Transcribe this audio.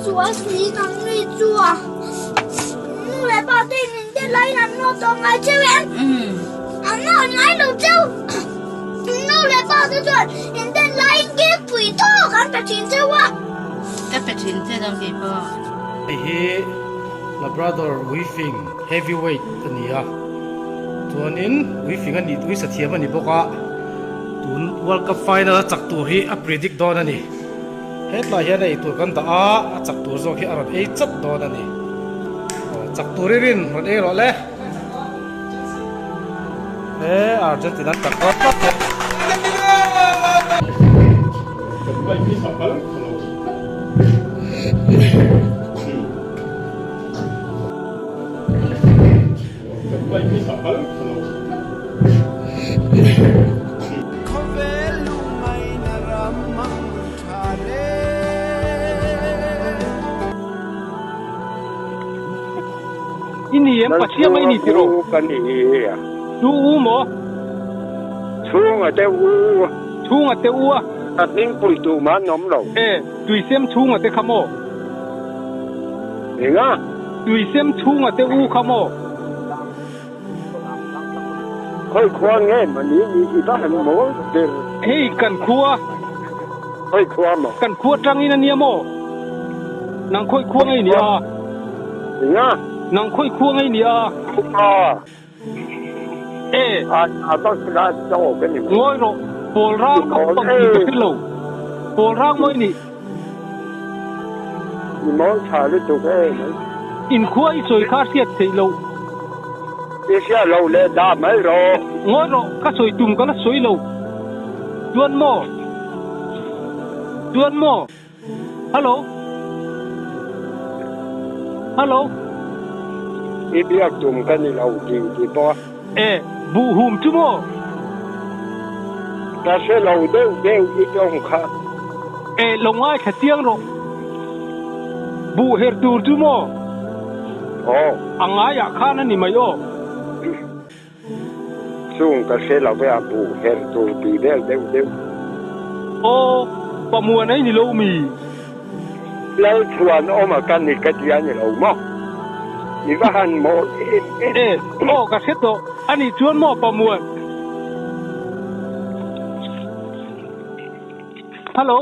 chúa xí nắng đi chùa nu lại bảo tin mình đi lấy nắng nó to ngay chứ em nó ngay đầu châu nu lại bảo tôi chuẩn mình đi lấy cái quỷ thô khăn phải chín chứ quá cái phải chín chứ đâu kịp bơ hi Labrador Weaving Heavyweight ani a chuanin Weaving ani tui sathiam ani boka tun World Cup final chak tur hi a predict don ani hetla hian ei tur kan ta a chak tur zo hi aron ei chat don ani chak turirin ron ei ro le Argentina chak ko ini em pasia mai ni tiro kan ni ya tu u mo chung a te u a at ning pui tu ma nom lo tui sem chung a te khamo nga tui sem chung a te u khamo khoi khwa nge ma ni ni ta han mo de hei kan khua khoi khwa mo kan khua tang in ani mo nang khoi khua ngai ni a nga nang khoi khua ngai ni a a to ga to kan ni ngoi ro pol rang ka pang ni ka lo pol rang moi ni ni mo cha le tu ke in khua i soi kha siat thei lo e sia lo le da mai ro ngoi ro ka soi tum ka la soi lo tuan mo hello e biak tum kan ni lo ki to bu hum tu mo ta se lo de i tong kha long ai kha tiang ro bu her tur tu mo anga ya khana ni mai o chung ka se lo ba bu her tu pi de pamua nei ni lo mi lai chuan o ma kan ni ka dia ni lo mo ni va han mo ka se to ani chuan mo pamua hello